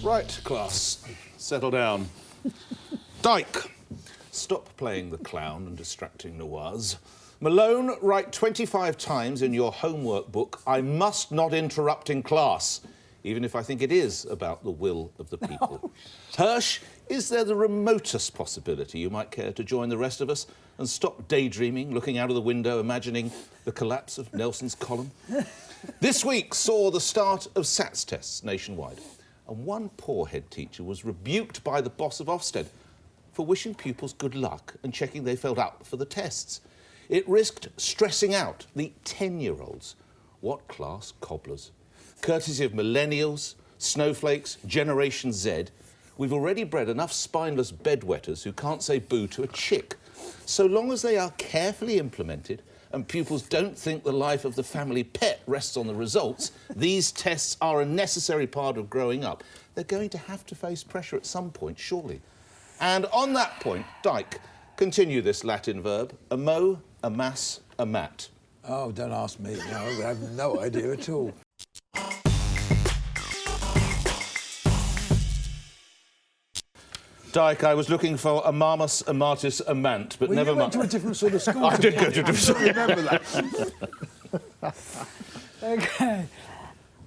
Right, class, settle down. Dyke, stop playing the clown and distracting Nawaz. Malone, write 25 times in your homework book, "I must not interrupt in class," even if I think it is about the will of the people. Hirsch, is there the remotest possibility you might care to join the rest of us and stop daydreaming, looking out of the window, imagining the collapse of Nelson's column? This week saw the start of SATS tests nationwide, and one poor head teacher was rebuked by the boss of Ofsted for wishing pupils good luck and checking they felt up for the tests. It risked stressing out the 10-year-olds. What class cobblers. Courtesy of millennials, snowflakes, Generation Z, we've already bred enough spineless bedwetters who can't say boo to a chick. So long as they are carefully implemented and pupils don't think the life of the family pet rests on the results, these tests are a necessary part of growing up. They're going to have to face pressure at some point, surely. And on that point, Dyke, continue this Latin verb, amo, amass, amat. Oh, don't ask me. No, I have no idea at all. Dyke, I was looking for amamus, amatis, amant, but Well, never you went mind. to a different sort of school. I did go to a different school. Remember that. OK.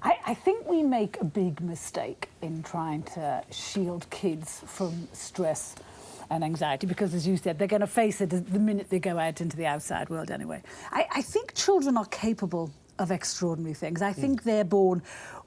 I think we make a big mistake in trying to shield kids from stress and anxiety because, as you said, they're going to face it the minute they go out into the outside world anyway. I think children are capable of extraordinary things. I think they're born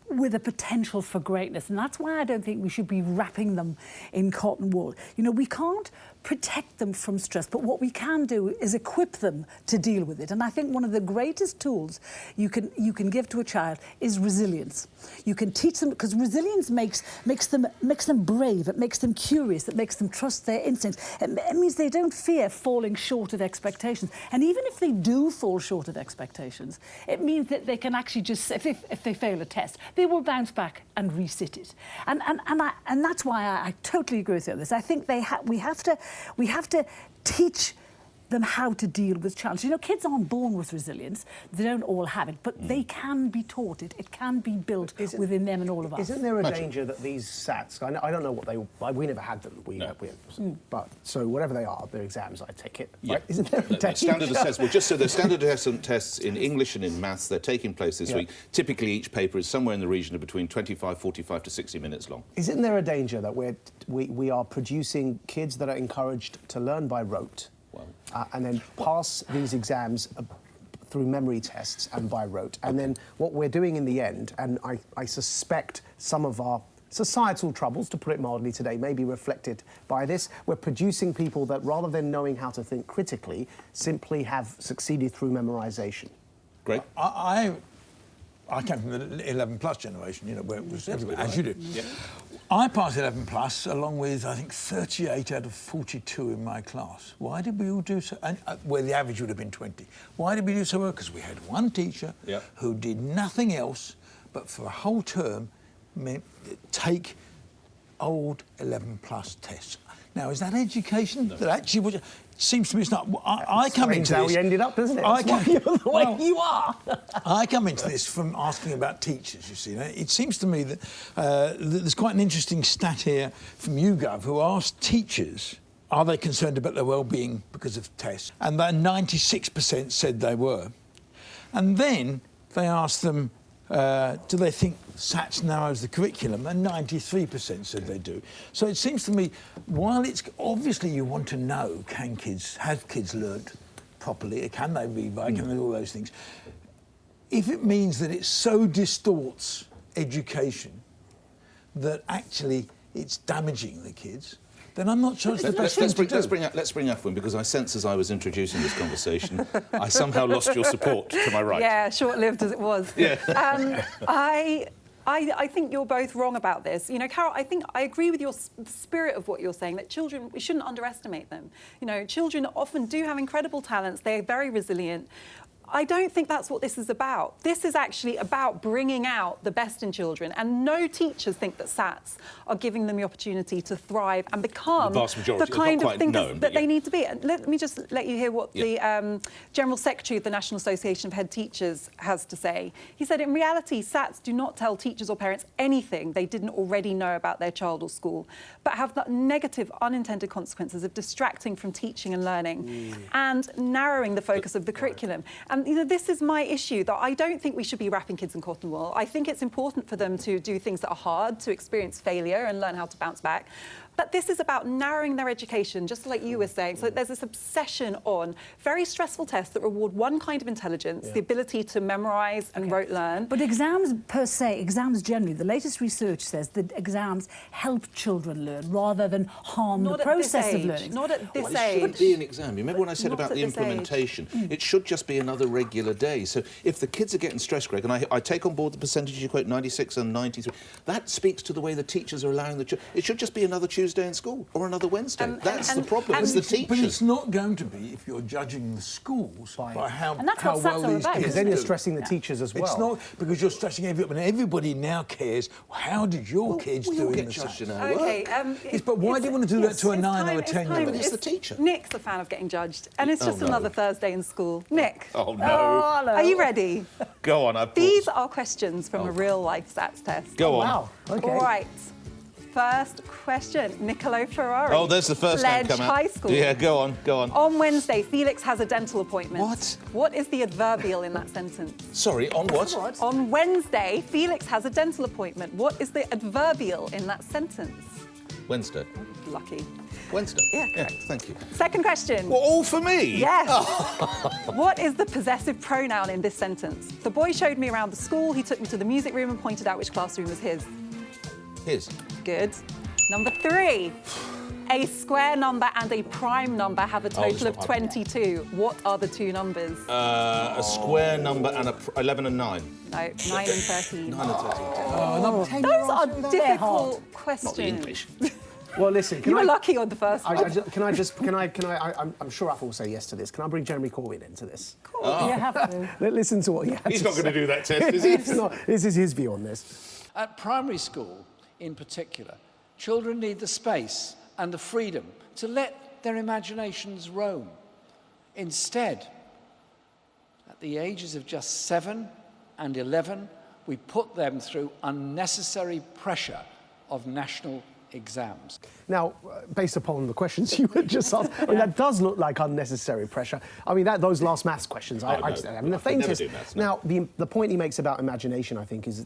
with a potential for greatness, and that's why I don't think we should be wrapping them in cotton wool. You know, we can't protect them from stress, but what we can do is equip them to deal with it. And I think one of the greatest tools you can give to a child is resilience. You can teach them, because resilience makes them brave, it makes them curious, it makes them trust their instincts. It means they don't fear falling short of expectations. And even if they do fall short of expectations, it means that they can actually just, if they fail a test, they will bounce back and resit it. And that's why I totally agree with you on this. I think we have to teach them how to deal with challenges. You know, kids aren't born with resilience. They don't all have it, but they can be taught it. It can be built within them and all of us. Isn't there a danger that these SATs, I don't know what they... we never had them. But, so whatever they are, they're exams, I take it. Yeah. Right? Isn't there a danger? Standard assessment. Just so the standard assessment tests in English and in maths, they're taking place this week. Typically, each paper is somewhere in the region of between 45 to 60 minutes long. Isn't there a danger that we are producing kids that are encouraged to learn by rote, and then pass these exams through memory tests and by rote? And then what we're doing in the end, and I suspect some of our societal troubles, to put it mildly today, may be reflected by this. We're producing people that, rather than knowing how to think critically, simply have succeeded through memorisation. Great. I came from the 11+ generation, you know, where it was everywhere, as you do. Yeah. I passed 11+, along with, I think, 38 out of 42 in my class. Why did we all do so? And, where the average would have been 20. Why did we do so well? Because we had one teacher who did nothing else but for a whole term take old 11+ tests. Now, is that education? No. That actually was... Seems to me it's not. I come into this... how we ended up, doesn't it? That's why you're the way you are. I come into this from asking about teachers, you see. It seems to me that there's quite an interesting stat here from YouGov who asked teachers, are they concerned about their well-being because of tests? And then 96% said they were. And then they asked them, do they think SATs narrows the curriculum? And 93% said they do. So it seems to me, while it's obviously you want to know, have kids learnt properly? Can they read right? Can they do all those things? If it means that it so distorts education that actually it's damaging the kids, then I'm not sure it's the best thing to do. Let's bring Afua in, because I sense as I was introducing this conversation, I somehow lost your support to my right. Yeah, short-lived as it was. Yeah. I think you're both wrong about this. You know, Carole, I think I agree with your spirit of what you're saying, that children, we shouldn't underestimate them. You know, children often do have incredible talents. They're very resilient. I don't think that's what this is about. This is actually about bringing out the best in children, and no teachers think that SATs are giving them the opportunity to thrive and become The vast majority. the kind It's not of quite thinkers known, that yeah. they need to be. And let me just let you hear what the General Secretary of the National Association of Head Teachers has to say. He said, in reality, SATs do not tell teachers or parents anything they didn't already know about their child or school, but have the negative, unintended consequences of distracting from teaching and learning and narrowing the focus of the curriculum. And, you know, this is my issue, that I don't think we should be wrapping kids in cotton wool. I think it's important for them to do things that are hard, to experience failure and learn how to bounce back. But this is about narrowing their education, just like you were saying. So there's this obsession on very stressful tests that reward one kind of intelligence, the ability to memorise and rote learn. But exams per se, exams generally, the latest research says that exams help children learn rather than harm the process of learning. Not at this Well, it age. shouldn't be an exam. You remember when I said Not about at the this age. implementation? It should just be another regular day. So if the kids are getting stressed, Greg, and I take on board the percentages you quote, 96 and 93, that speaks to the way the teachers are allowing the... It should just be another Tuesday in school or another Wednesday. That's the problem. It's the teachers. But it's not going to be if you're judging the schools by how, And that's how what well SATs are these about, kids Because then you're do. stressing the teachers as well. It's not because you're stressing everybody. Everybody now cares. How did your kids we do all in get the judged SATs? in our Okay, work. Yes, but why do you want to do that to a 9 or a 10-year-old? But it's the teacher. Nick's a fan of getting judged, and it's just no. another Thursday in school. Nick, Oh, no. hello. are you ready? Go on, I've These are questions from a real-life SATs test. Go on. Wow, okay. All right. First question, Niccolo Ferrari. Oh, there's the first name Ledge come out. High School. Yeah, go on, go on. On Wednesday, Felix has a dental appointment. What? What is the adverbial in that sentence? Sorry, on what? On Wednesday, Felix has a dental appointment. What is the adverbial in that sentence? Wednesday. Lucky. Wednesday. Yeah, correct. Thank you. Second question. Well, all for me? Yes. What is the possessive pronoun in this sentence? The boy showed me around the school. He took me to the music room and pointed out which classroom was his. His. Good. Number 3. A square number and a prime number have a total of 22. What are the two numbers? A square number and 11 and 9. No, 9 and 13. 9 and 13. Those are difficult Not the questions. English. Well, listen, You were lucky on the first one. I'm sure Afua will say yes to this. Can I bring Jeremy Corbyn into this? You have to. Listen to what he had He's to not going to say. do that test, is he? It's not. This is his view on this. At primary school, in particular, children need the space and the freedom to let their imaginations roam. Instead, at the ages of just 7 and 11, we put them through unnecessary pressure of national exams. Now, based upon the questions you were just asked, I mean, that does look like unnecessary pressure. I mean, those last maths questions, I no. just, I mean, the I could never faintest. do maths, no. Now, the point he makes about imagination, I think, is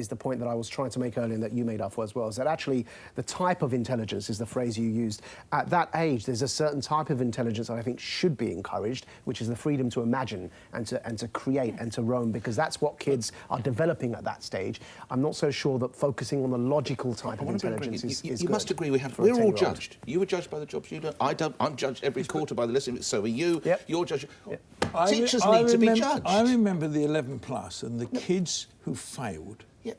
the point that I was trying to make earlier and that you made up for as well, is that actually the type of intelligence is the phrase you used. At that age, there's a certain type of intelligence that I think should be encouraged, which is the freedom to imagine and to create and to roam, because that's what kids are developing at that stage. I'm not so sure that focusing on the logical type of intelligence is You good must agree for a we're all 10-year-old. judged. You were judged by the jobs you do. I don't. I'm judged every quarter by the listening. So are you. Yep. You're judged. I Teachers re- need to be remember- judged. I remember the 11 plus and the kids who failed. Yeah.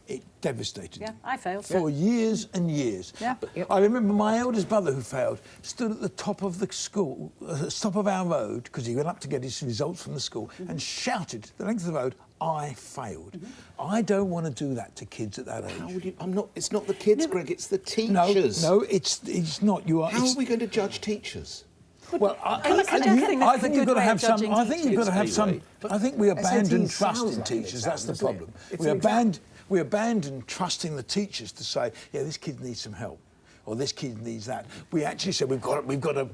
It devastated Yeah, them. I failed. For years and years. Yeah. I remember my eldest brother who failed stood at the top of the school, top of our road, because he went up to get his results from the school, and shouted the length of the road, "I failed." I don't want to do that to kids at that age. How would you? I'm not. It's not the kids, Greg. It's the teachers. No, it's not. You are. How are we going to judge teachers? Well, Are you suggesting this is a you've good got to way have of some. judging I think you've got to have teachers? some. Anyway. I think we abandon SAT trust sounds in like an teachers. exam, That's the doesn't it? problem. It's an exam. We abandon trusting the teachers to say, yeah, this kid needs some help, or this kid needs that. We actually said we've got to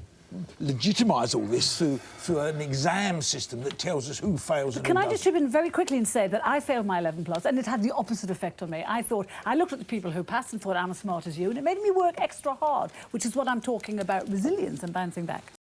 legitimise all this through an exam system that tells us who fails and Can who I just doesn't. chip in very quickly and say that I failed my 11 plus and it had the opposite effect on me. I looked at the people who passed and thought I'm as smart as you, and it made me work extra hard, which is what I'm talking about, resilience and bouncing back.